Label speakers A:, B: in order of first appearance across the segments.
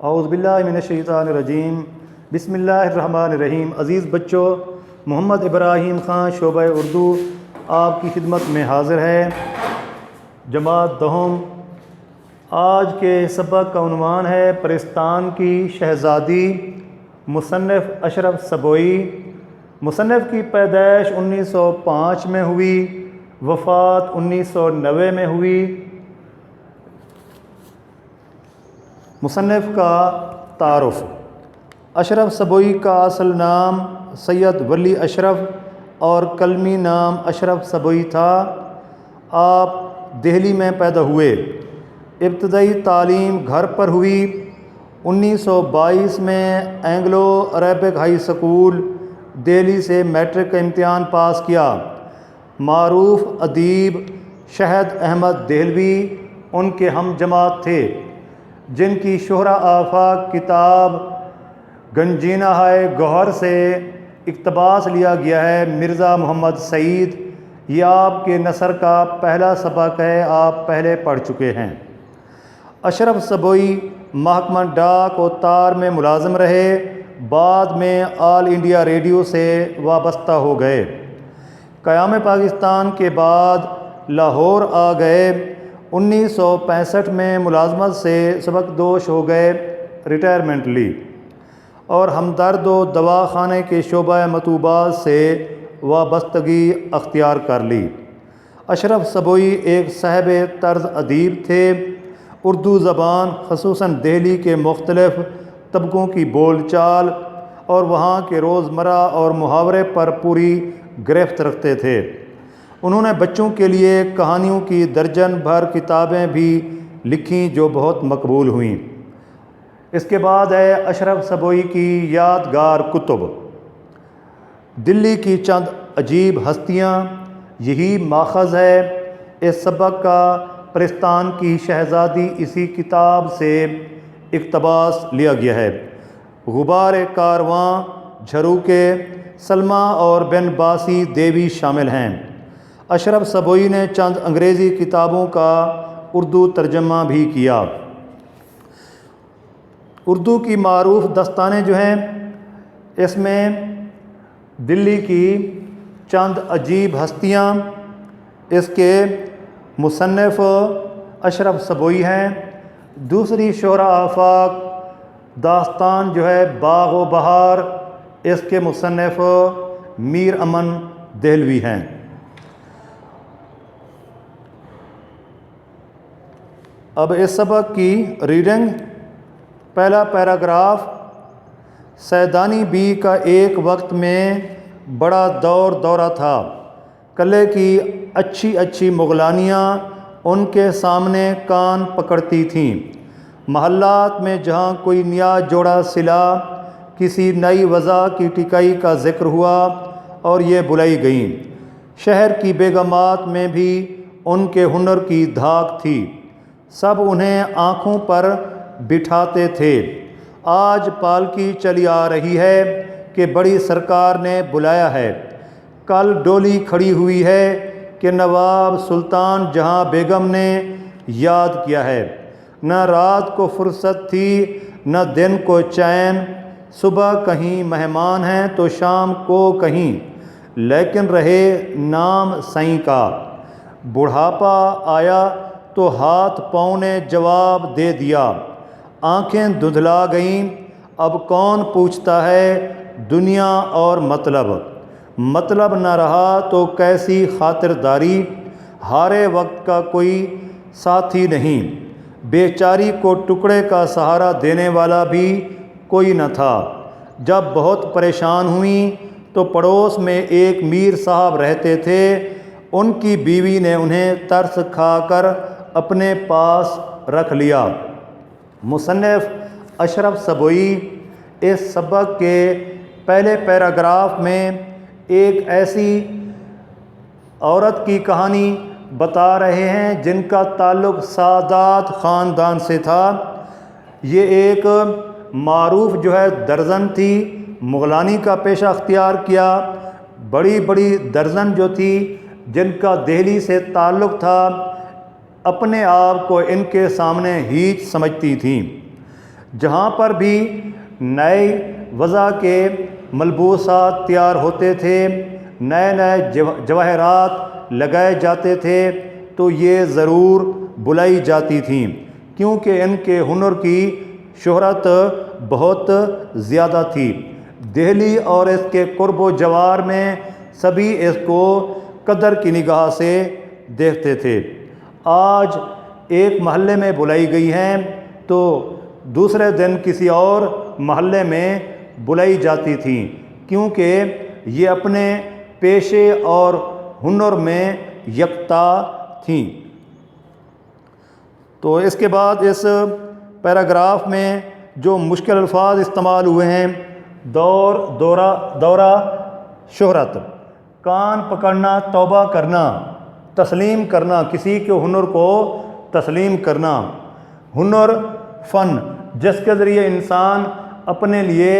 A: اعوذ باللہ من الشیطان الرجیم، بسم اللہ الرحمن الرحیم۔ عزیز بچوں، محمد ابراہیم خان شعبہ اردو آپ کی خدمت میں حاضر ہے۔ جماعت دہم، آج کے سبق کا عنوان ہے پرستان کی شہزادی۔ مصنف اشرف سبوئی۔ مصنف کی پیدائش 1905 میں ہوئی، وفات 1990 میں ہوئی۔ مصنف کا تعارف۔ اشرف سبوئی کا اصل نام سید ولی اشرف اور کلمی نام اشرف سبوئی تھا۔ آپ دہلی میں پیدا ہوئے۔ ابتدائی تعلیم گھر پر ہوئی۔ 1922 میں Anglo Arabic high school Delhi سے میٹرک کا امتحان پاس کیا۔ معروف ادیب شہد احمد دہلوی ان کے ہم جماعت تھے، جن کی شہرہ آفاق کتاب گنجینہ ہائے گوہر سے اقتباس لیا گیا ہے۔ مرزا محمد سعید، یہ آپ کے نثر کا پہلا سبق ہے، آپ پہلے پڑھ چکے ہیں۔ اشرف سبوئی محکمہ ڈاک و تار میں ملازم رہے، بعد میں آل انڈیا ریڈیو سے وابستہ ہو گئے۔ قیام پاکستان کے بعد لاہور آ گئے۔ 1965 میں ملازمت سے سبکدوش ہو گئے، ریٹائرمنٹ لی اور ہمدرد و دواخانے کے شعبہ مطبوعات سے وابستگی اختیار کر لی۔ اشرف سبوئی ایک صاحب طرز ادیب تھے۔ اردو زبان، خصوصاً دہلی کے مختلف طبقوں کی بول چال اور وہاں کے روزمرہ اور محاورے پر پوری گرفت رکھتے تھے۔ انہوں نے بچوں کے لیے کہانیوں کی درجن بھر کتابیں بھی لکھیں جو بہت مقبول ہوئیں۔ اس کے بعد ہے اشرف سبوئی کی یادگار کتب۔ دلی کی چند عجیب ہستیاں، یہی ماخذ ہے اس سبق کا۔ پرستان کی شہزادی اسی کتاب سے اقتباس لیا گیا ہے۔ غبار کارواں، جھروکے، سلمہ اور بن باسی دیوی شامل ہیں۔ اشرف سبوئی نے چند انگریزی کتابوں کا اردو ترجمہ بھی کیا۔ اردو کی معروف داستانیں جو ہیں، اس میں دلی کی چند عجیب ہستیاں، اس کے مصنف اشرف سبوئی ہیں۔ دوسری شہرہ آفاق داستان جو ہے باغ و بہار، اس کے مصنف میر امن دہلوی ہیں۔ اب اس سبق کی ریڈنگ۔ پہلا پیراگراف۔ سیدانی بی کا ایک وقت میں بڑا دورہ تھا۔ قلعے کی اچھی اچھی مغلانیاں ان کے سامنے کان پکڑتی تھیں۔ محلات میں جہاں کوئی نیا جوڑا سلا، کسی نئی وضع کی ٹکائی کا ذکر ہوا اور یہ بلائی گئیں۔ شہر کی بیگمات میں بھی ان کے ہنر کی دھاک تھی، سب انہیں آنکھوں پر بٹھاتے تھے۔ آج پالکی چلی آ رہی ہے کہ بڑی سرکار نے بلایا ہے، کل ڈولی کھڑی ہوئی ہے کہ نواب سلطان جہاں بیگم نے یاد کیا ہے۔ نہ رات کو فرصت تھی نہ دن کو چین، صبح کہیں مہمان ہیں تو شام کو کہیں، لیکن رہے نام سائیں کا۔ بڑھاپا آیا تو ہاتھ پاؤں نے جواب دے دیا، آنکھیں دھندلا گئیں، اب کون پوچھتا ہے دنیا اور مطلب نہ رہا تو کیسی خاطرداری، ہارے وقت کا کوئی ساتھی نہیں، بیچاری کو ٹکڑے کا سہارا دینے والا بھی کوئی نہ تھا۔ جب بہت پریشان ہوئیں تو پڑوس میں ایک میر صاحب رہتے تھے، ان کی بیوی نے انہیں ترس کھا کر اپنے پاس رکھ لیا۔ مصنف اشرف سبوئی اس سبق کے پہلے پیراگراف میں ایک ایسی عورت کی کہانی بتا رہے ہیں جن کا تعلق سادات خاندان سے تھا۔ یہ ایک معروف جو ہے درزن تھی، مغلانی کا پیشہ اختیار کیا۔ بڑی بڑی درزن جو تھی جن کا دہلی سے تعلق تھا، اپنے آپ کو ان کے سامنے ہیچ سمجھتی تھیں۔ جہاں پر بھی نئے وضع کے ملبوسات تیار ہوتے تھے، نئے نئے جواہرات لگائے جاتے تھے، تو یہ ضرور بلائی جاتی تھیں، کیونکہ ان کے ہنر کی شہرت بہت زیادہ تھی۔ دہلی اور اس کے قرب و جوار میں سبھی اس کو قدر کی نگاہ سے دیکھتے تھے۔ آج ایک محلے میں بلائی گئی ہیں تو دوسرے دن کسی اور محلے میں بلائی جاتی تھیں، کیونکہ یہ اپنے پیشے اور ہنر میں یکتا تھیں۔ تو اس کے بعد اس پیراگراف میں جو مشکل الفاظ استعمال ہوئے ہیں: دورہ شہرت، کان پکڑنا، توبہ کرنا، تسلیم کرنا، کسی کے ہنر کو تسلیم کرنا، ہنر فن جس کے ذریعے انسان اپنے لیے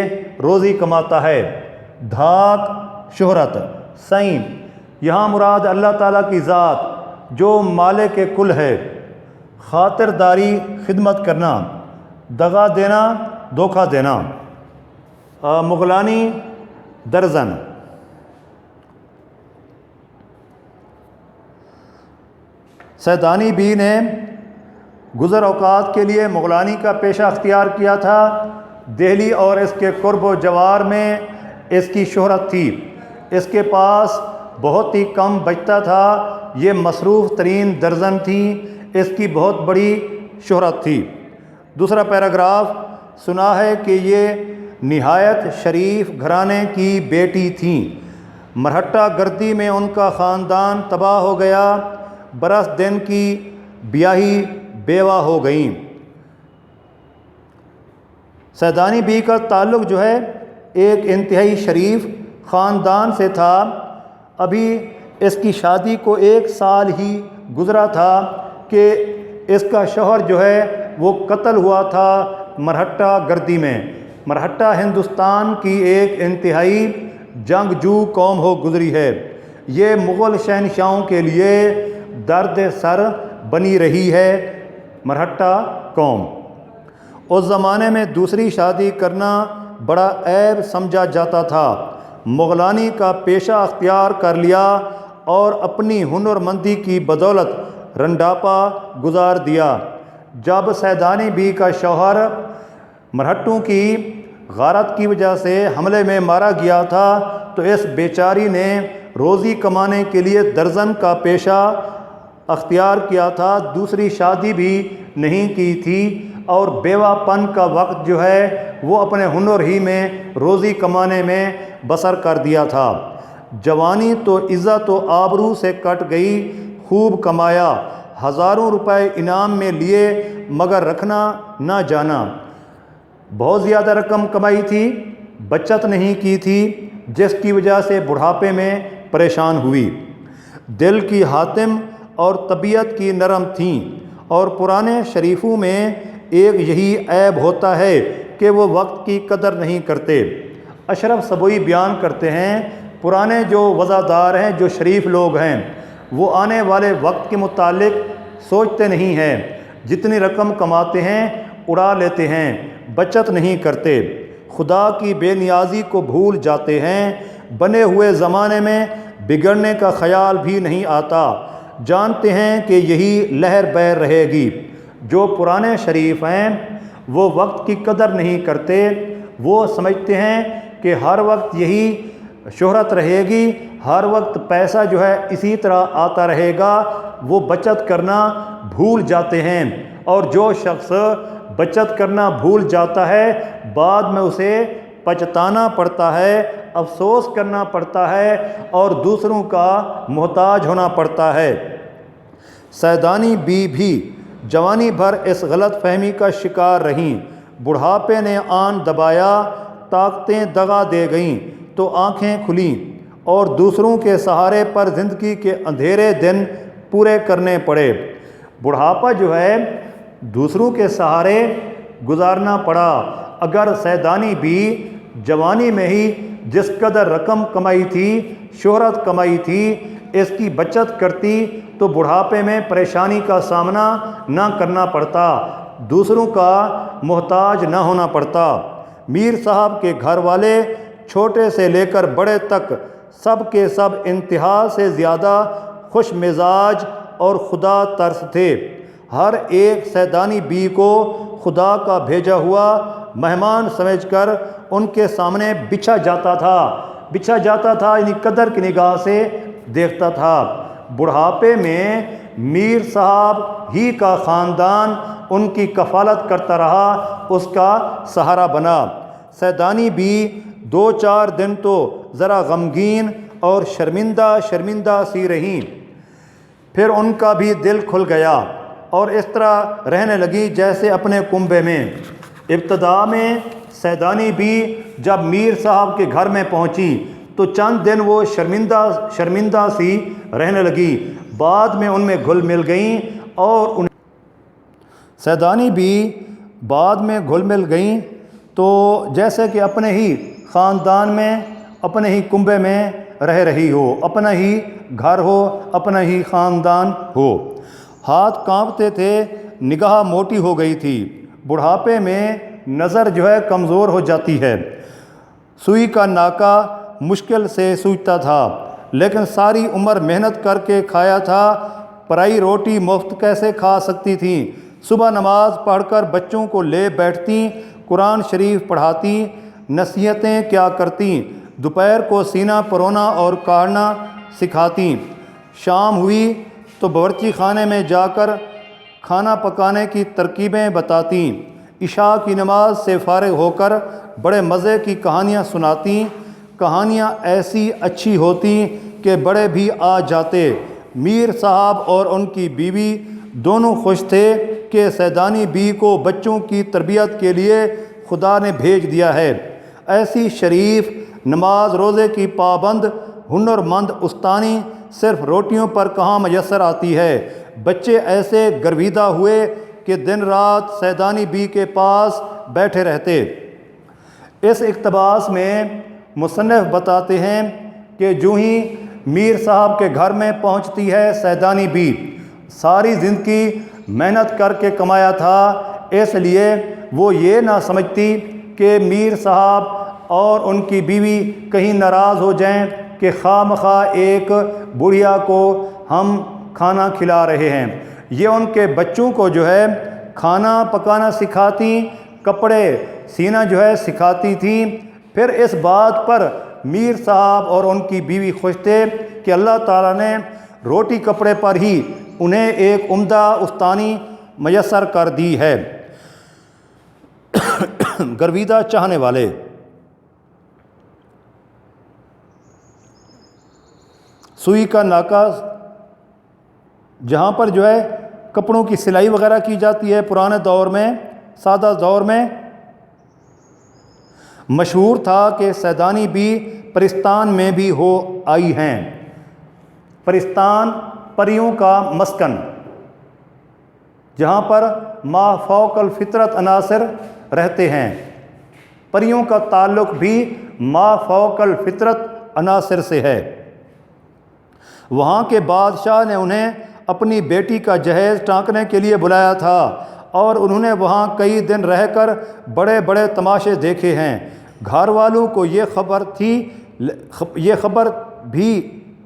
A: روزی کماتا ہے، دھاک شہرت، سائیں یہاں مراد اللہ تعالیٰ کی ذات جو مالک کل ہے، خاطر داری خدمت کرنا، دغا دینا دھوکہ دینا، مغلانی درزن۔ سیدانی بی نے گزر اوقات کے لیے مغلانی کا پیشہ اختیار کیا تھا۔ دہلی اور اس کے قرب و جوار میں اس کی شہرت تھی۔ اس کے پاس بہت ہی کم بچتا تھا، یہ مصروف ترین درزن تھی، اس کی بہت بڑی شہرت تھی۔ دوسرا پیراگراف: سنا ہے کہ یہ نہایت شریف گھرانے کی بیٹی تھیں، مرہٹہ گردی میں ان کا خاندان تباہ ہو گیا، برس دن کی بیاہی بیوہ ہو گئیں۔ سیدانی بی کا تعلق جو ہے ایک انتہائی شریف خاندان سے تھا۔ ابھی اس کی شادی کو 1 سال ہی گزرا تھا کہ اس کا شوہر جو ہے وہ قتل ہوا تھا مرہٹہ گردی میں۔ مرہٹہ ہندوستان کی ایک انتہائی جنگجو قوم ہو گزری ہے۔ یہ مغل شہنشاہوں کے لیے درد سر بنی رہی ہے۔ مرہٹہ قوم اس زمانے میں دوسری شادی کرنا بڑا عیب سمجھا جاتا تھا۔ مغلانی کا پیشہ اختیار کر لیا اور اپنی ہنر مندی کی بدولت رنڈاپا گزار دیا۔ جب سیدانی بی کا شوہر مرہٹوں کی غارت کی وجہ سے حملے میں مارا گیا تھا تو اس بیچاری نے روزی کمانے کے لیے درزن کا پیشہ اختیار کیا تھا، دوسری شادی بھی نہیں کی تھی اور بیوہ پن کا وقت جو ہے وہ اپنے ہنر ہی میں روزی کمانے میں بسر کر دیا تھا۔ جوانی تو عزت و آبرو سے کٹ گئی، خوب کمایا، ہزاروں روپے انعام میں لیے مگر رکھنا نہ جانا۔ بہت زیادہ رقم کمائی تھی، بچت نہیں کی تھی، جس کی وجہ سے بڑھاپے میں پریشان ہوئی۔ دل کی حاتم اور طبیعت کی نرم تھیں، اور پرانے شریفوں میں ایک یہی عیب ہوتا ہے کہ وہ وقت کی قدر نہیں کرتے۔ اشرف سبوئی بیان کرتے ہیں پرانے جو وزادار ہیں، جو شریف لوگ ہیں، وہ آنے والے وقت کے متعلق سوچتے نہیں ہیں، جتنی رقم کماتے ہیں اڑا لیتے ہیں، بچت نہیں کرتے، خدا کی بے نیازی کو بھول جاتے ہیں، بنے ہوئے زمانے میں بگڑنے کا خیال بھی نہیں آتا، جانتے ہیں کہ یہی لہر بہر رہے گی۔ جو پرانے شریف ہیں وہ وقت کی قدر نہیں کرتے، وہ سمجھتے ہیں کہ ہر وقت یہی شہرت رہے گی، ہر وقت پیسہ جو ہے اسی طرح آتا رہے گا، وہ بچت کرنا بھول جاتے ہیں، اور جو شخص بچت کرنا بھول جاتا ہے بعد میں اسے پچھتانا پڑتا ہے، افسوس کرنا پڑتا ہے اور دوسروں کا محتاج ہونا پڑتا ہے۔ سیدانی بی بھی جوانی بھر اس غلط فہمی کا شکار رہیں، بڑھاپے نے آن دبایا، طاقتیں دغا دے گئیں تو آنکھیں کھلیں اور دوسروں کے سہارے پر زندگی کے اندھیرے دن پورے کرنے پڑے۔ بڑھاپا جو ہے دوسروں کے سہارے گزارنا پڑا۔ اگر سیدانی بھی جوانی میں ہی جس قدر رقم کمائی تھی، شہرت کمائی تھی، اس کی بچت کرتی تو بڑھاپے میں پریشانی کا سامنا نہ کرنا پڑتا۔ دوسروں کا محتاج نہ ہونا پڑتا۔ میر صاحب کے گھر والے چھوٹے سے لے کر بڑے تک سب کے سب انتہا سے زیادہ خوش مزاج اور خدا ترس تھے۔ ہر ایک سیدانی بی کو خدا کا بھیجا ہوا مہمان سمجھ کر ان کے سامنے بچھا جاتا تھا، یعنی قدر کی نگاہ سے دیکھتا تھا۔ بڑھاپے میں میر صاحب ہی کا خاندان ان کی کفالت کرتا رہا، اس کا سہارا بنا۔ سیدانی بھی 2-4 دن تو ذرا غمگین اور شرمندہ سی رہیں، پھر ان کا بھی دل کھل گیا اور اس طرح رہنے لگی جیسے اپنے کنبے میں۔ ابتدا میں سیدانی بھی جب میر صاحب کے گھر میں پہنچی تو چند دن وہ شرمندہ سی رہنے لگی، بعد میں ان میں گھل مل گئیں اور سیدانی بھی بعد میں گھل مل گئیں تو جیسے کہ اپنے ہی خاندان میں، اپنے ہی کنبے میں رہ رہی ہو، اپنا ہی گھر ہو، اپنا ہی خاندان ہو۔ ہاتھ کانپتے تھے، نگاہ موٹی ہو گئی تھی۔ بڑھاپے میں نظر کمزور ہو جاتی ہے۔ سوئی کا ناکہ مشکل سے سوچتا تھا، لیکن ساری عمر محنت کر کے کھایا تھا، پرائی روٹی مفت کیسے کھا سکتی تھیں؟ صبح نماز پڑھ کر بچوں کو لے بیٹھتی، قرآن شریف پڑھاتی، نصیحتیں کیا کرتی، دوپہر کو سینہ پرونا اور کاڑنا سکھاتی، شام ہوئی تو باورچی خانے میں جا کر کھانا پکانے کی ترکیبیں بتاتی، عشاء کی نماز سے فارغ ہو کر بڑے مزے کی کہانیاں سناتی، کہانیاں ایسی اچھی ہوتی کہ بڑے بھی آ جاتے۔ میر صاحب اور ان کی بیوی دونوں خوش تھے کہ سیدانی بی کو بچوں کی تربیت کے لیے خدا نے بھیج دیا ہے۔ ایسی شریف، نماز روزے کی پابند، ہنر مند استانی صرف روٹیوں پر کہاں میسر آتی ہے۔ بچے ایسے گرویدہ ہوئے کہ دن رات سیدانی بی کے پاس بیٹھے رہتے۔ اس اقتباس میں مصنف بتاتے ہیں کہ جو ہی میر صاحب کے گھر میں پہنچتی ہے سیدانی بی، ساری زندگی محنت کر کے کمایا تھا، اس لیے وہ یہ نہ سمجھتی کہ میر صاحب اور ان کی بیوی کہیں ناراض ہو جائیں کہ خواہ مخواہ ایک بڑھیا کو ہم کھانا کھلا رہے ہیں۔ یہ ان کے بچوں کو کھانا پکانا سکھاتی، کپڑے سینا سکھاتی تھیں۔ پھر اس بات پر میر صاحب اور ان کی بیوی خوش تھے کہ اللہ تعالیٰ نے روٹی کپڑے پر ہی انہیں ایک عمدہ استانی میسر کر دی ہے۔ گرویدہ چاہنے والے، سوئی کا ناکہ جہاں پر کپڑوں کی سلائی وغیرہ کی جاتی ہے، پرانے دور میں، سادہ دور میں مشہور تھا کہ سیدانی بھی پرستان میں بھی ہو آئی ہیں۔ پرستان پریوں کا مسکن، جہاں پر ما فوق الفطرت عناصر رہتے ہیں۔ پریوں کا تعلق بھی ما فوق الفطرت عناصر سے ہے۔ وہاں کے بادشاہ نے انہیں اپنی بیٹی کا جہیز ٹانکنے کے لیے بلایا تھا اور انہوں نے وہاں کئی دن رہ کر بڑے بڑے تماشے دیکھے ہیں۔ گھر والوں کو یہ خبر بھی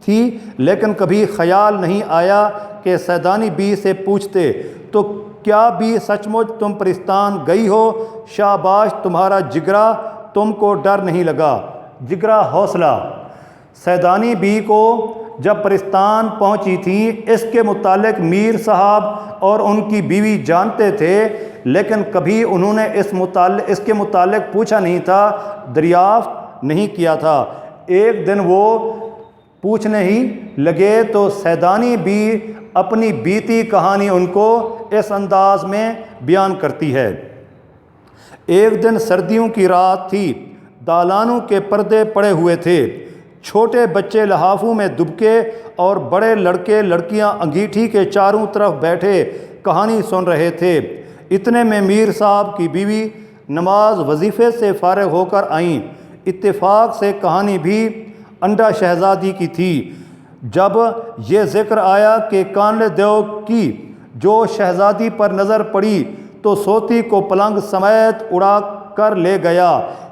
A: تھی، لیکن کبھی خیال نہیں آیا کہ سیدانی بی سے پوچھتے تو کیا بھی سچ مچ تم پرستان گئی ہو؟ شاباش تمہارا جگرا، تم کو ڈر نہیں لگا، جگرا حوصلہ۔ سیدانی بی کو جب پرستان پہنچی تھی، اس کے متعلق میر صاحب اور ان کی بیوی جانتے تھے، لیکن کبھی انہوں نے اس کے متعلق پوچھا نہیں تھا، دریافت نہیں کیا تھا۔ ایک دن وہ پوچھنے ہی لگے تو سیدانی بھی اپنی بیتی کہانی ان کو اس انداز میں بیان کرتی ہے۔ ایک دن سردیوں کی رات تھی، دالانوں کے پردے پڑے ہوئے تھے، چھوٹے بچے لحافوں میں دبکے اور بڑے لڑکے لڑکیاں انگیٹھی کے چاروں طرف بیٹھے کہانی سن رہے تھے۔ اتنے میں میر صاحب کی بیوی نماز وظیفے سے فارغ ہو کر آئیں۔ اتفاق سے کہانی بھی انڈا شہزادی کی تھی۔ جب یہ ذکر آیا کہ کانلے دیو کی جو شہزادی پر نظر پڑی تو سوتی کو پلنگ سمیت اڑا کر لے گیا۔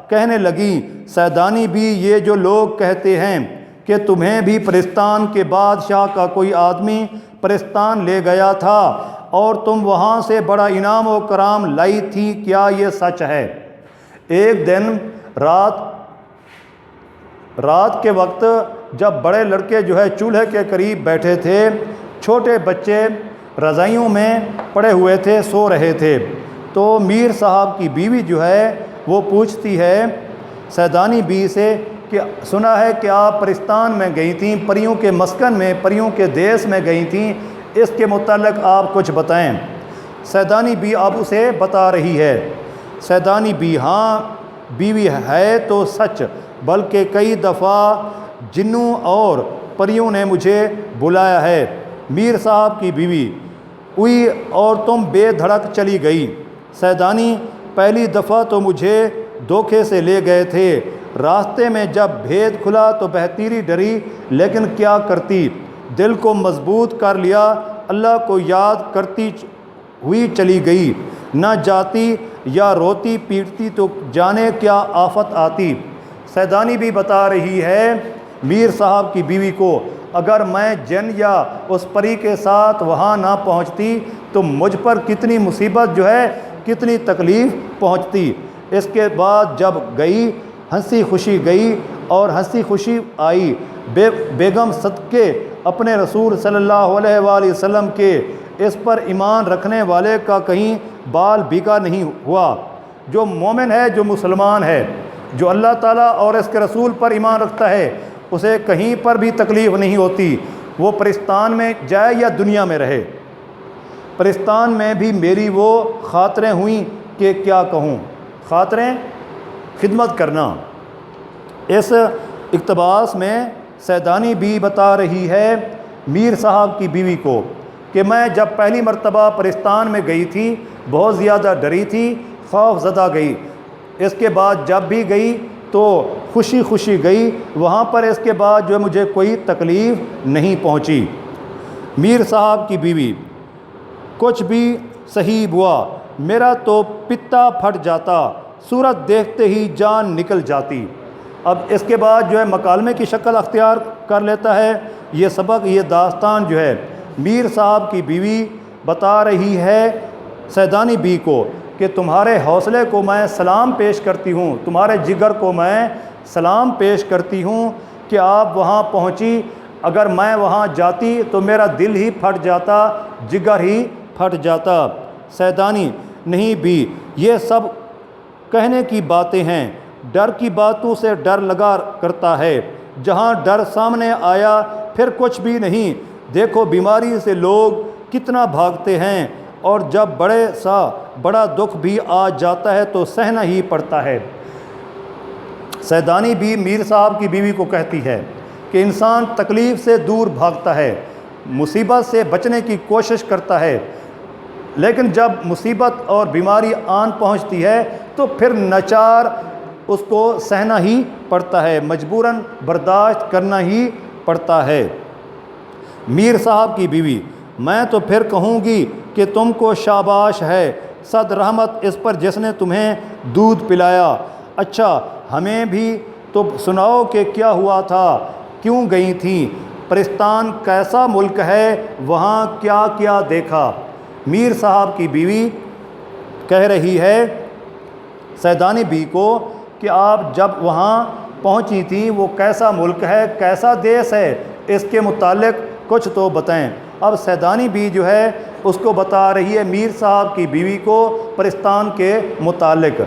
A: کہنے لگی سیدانی بھی یہ جو لوگ کہتے ہیں کہ تمہیں بھی پرستان کے بادشاہ کا کوئی آدمی پرستان لے گیا تھا اور تم وہاں سے بڑا انعام و کرام لائی تھی، کیا یہ سچ ہے؟ ایک دن رات کے وقت جب بڑے لڑکے جو ہے چولہے کے قریب بیٹھے تھے، چھوٹے بچے رضائیوں میں پڑے ہوئے تھے، سو رہے تھے، تو میر صاحب کی بیوی جو ہے وہ پوچھتی ہے سیدانی بی سے کہ سنا ہے کہ آپ پرستان میں گئی تھیں، پریوں کے مسکن میں، پریوں کے دیس میں گئی تھیں، اس کے متعلق آپ کچھ بتائیں۔ سیدانی بی اب اسے بتا رہی ہے۔ سیدانی بی ہاں بیوی ہے تو سچ، بلکہ کئی دفعہ جنوں اور پریوں نے مجھے بلایا ہے۔ میر صاحب کی بیوی ہوئی اور تم بے دھڑک چلی گئی۔ سیدانی پہلی دفعہ تو مجھے دھوکے سے لے گئے تھے، راستے میں جب بھید کھلا تو بہتیری ڈری، لیکن کیا کرتی، دل کو مضبوط کر لیا، اللہ کو یاد کرتی ہوئی چلی گئی، نہ جاتی یا روتی پیٹتی تو جانے کیا آفت آتی۔ سیدانی بھی بتا رہی ہے میر صاحب کی بیوی کو، اگر میں جن یا اس پری کے ساتھ وہاں نہ پہنچتی تو مجھ پر کتنی مصیبت جو ہے، کتنی تکلیف پہنچتی۔ اس کے بعد جب گئی ہنسی خوشی گئی اور ہنسی خوشی آئی۔ بیگم صدقے اپنے رسول صلی اللہ علیہ وآلہ وسلم کے اس پر ایمان رکھنے والے کا کہیں بال بیگا نہیں ہوا۔ جو مومن ہے، جو مسلمان ہے، جو اللہ تعالیٰ اور اس کے رسول پر ایمان رکھتا ہے، اسے کہیں پر بھی تکلیف نہیں ہوتی، وہ پرستان میں جائے یا دنیا میں رہے۔ پرستان میں بھی میری وہ خاطریں ہوئیں کہ کیا کہوں، خاطریں خدمت کرنا۔ اس اقتباس میں سیدانی بھی بتا رہی ہے میر صاحب کی بیوی کو کہ میں جب پہلی مرتبہ پرستان میں گئی تھی بہت زیادہ ڈری تھی، خوف زدہ گئی، اس کے بعد جب بھی گئی تو خوشی خوشی گئی، وہاں پر اس کے بعد جو مجھے کوئی تکلیف نہیں پہنچی۔ میر صاحب کی بیوی کچھ بھی صحیح ہوا، میرا تو پتا پھٹ جاتا، صورت دیکھتے ہی جان نکل جاتی۔ اب اس کے بعد جو ہے مکالمے کی شکل اختیار کر لیتا ہے یہ سبق، یہ داستان جو ہے میر صاحب کی بیوی بتا رہی ہے سیدانی بی کو کہ تمہارے حوصلے کو میں سلام پیش کرتی ہوں، تمہارے جگر کو میں سلام پیش کرتی ہوں کہ آپ وہاں پہنچی، اگر میں وہاں جاتی تو میرا دل ہی پھٹ جاتا، جگر ہی پھٹ جاتا۔ سیدانی نہیں بھی، یہ سب کہنے کی باتیں ہیں، ڈر کی باتوں سے ڈر لگا کرتا ہے، جہاں ڈر سامنے آیا پھر کچھ بھی نہیں۔ دیکھو بیماری سے لوگ کتنا بھاگتے ہیں، اور جب بڑا دکھ بھی آ جاتا ہے تو سہنا ہی پڑتا ہے۔ سیدانی بھی میر صاحب کی بیوی کو کہتی ہے کہ انسان تکلیف سے دور بھاگتا ہے، مصیبت سے بچنے کی کوشش کرتا ہے، لیکن جب مصیبت اور بیماری آن پہنچتی ہے تو پھر ناچار اس کو سہنا ہی پڑتا ہے، مجبوراً برداشت کرنا ہی پڑتا ہے۔ میر صاحب کی بیوی میں تو پھر کہوں گی کہ تم کو شاباش ہے، صد رحمت اس پر جس نے تمہیں دودھ پلایا۔ اچھا ہمیں بھی تو سناؤ کہ کیا ہوا تھا، کیوں گئی تھیں، پرستان کیسا ملک ہے، وہاں کیا کیا دیکھا؟ میر صاحب کی بیوی کہہ رہی ہے سیدانی بی کو کہ آپ جب وہاں پہنچی تھیں وہ کیسا ملک ہے، کیسا دیس ہے، اس کے متعلق کچھ تو بتائیں۔ اب سیدانی بی جو ہے اس کو بتا رہی ہے میر صاحب کی بیوی کو پرستان کے متعلق۔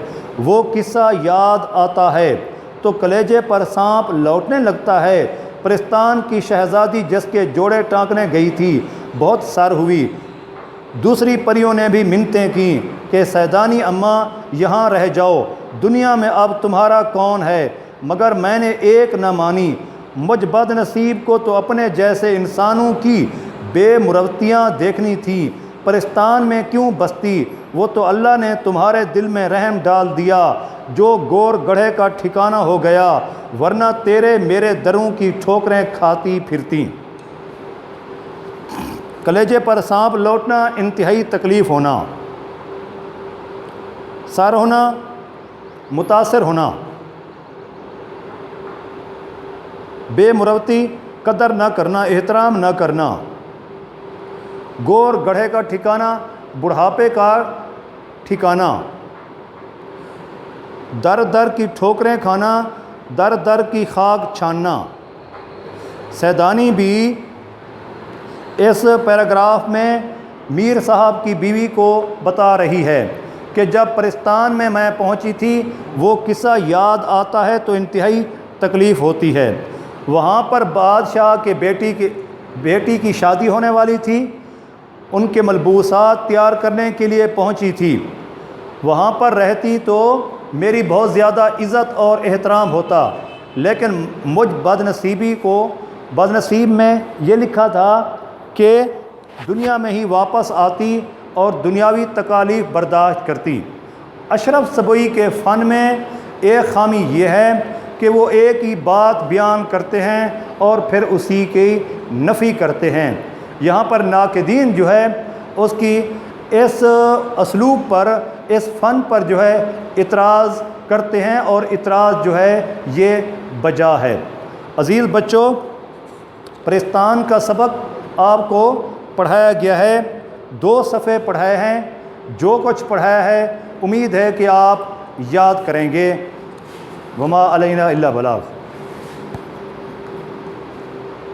A: وہ قصہ یاد آتا ہے تو کلیجے پر سانپ لوٹنے لگتا ہے۔ پرستان کی شہزادی جس کے جوڑے ٹانکنے گئی تھی بہت سر ہوئی، دوسری پریوں نے بھی منتیں کیں کہ سیدانی اماں یہاں رہ جاؤ، دنیا میں اب تمہارا کون ہے، مگر میں نے ایک نہ مانی۔ مجھ بد نصیب کو تو اپنے جیسے انسانوں کی بے مروتیاں دیکھنی تھی، پرستان میں کیوں بستی، وہ تو اللہ نے تمہارے دل میں رحم ڈال دیا جو گور گڑھے کا ٹھکانہ ہو گیا، ورنہ تیرے میرے دروں کی ٹھوکریں کھاتی پھرتی۔ کلیجے پر سانپ لوٹنا، انتہائی تکلیف ہونا۔ سار ہونا، متاثر ہونا، بے مروتی، قدر نہ کرنا، احترام نہ کرنا، گور گڑھے کا ٹھکانہ، بڑھاپے کا ٹھکانہ، در در کی ٹھوکریں کھانا، در در کی خاک چھاننا۔ سیدانی بھی اس پیراگراف میں میر صاحب کی بیوی کو بتا رہی ہے کہ جب پرستان میں پہنچی تھی، وہ قصہ یاد آتا ہے تو انتہائی تکلیف ہوتی ہے۔ وہاں پر بادشاہ کے بیٹی کی شادی ہونے والی تھی، ان کے ملبوسات تیار کرنے کے لیے پہنچی تھی۔ وہاں پر رہتی تو میری بہت زیادہ عزت اور احترام ہوتا، لیکن مجھ بدنصیب میں یہ لکھا تھا کہ دنیا میں ہی واپس آتی اور دنیاوی تکالیف برداشت کرتی۔ اشرف سبوئی کے فن میں ایک خامی یہ ہے کہ وہ ایک ہی بات بیان کرتے ہیں اور پھر اسی کی نفی کرتے ہیں۔ یہاں پر ناقدین جو ہے اس کی اس اسلوب پر، اس فن پر جو ہے اعتراض کرتے ہیں، اور اعتراض جو ہے یہ بجا ہے۔ عزیز بچوں، پرستان کا سبق آپ کو پڑھایا گیا ہے، 2 صفحے پڑھائے ہیں۔ جو کچھ پڑھایا ہے امید ہے کہ آپ یاد کریں گے۔ وما علینا الا البلاغ۔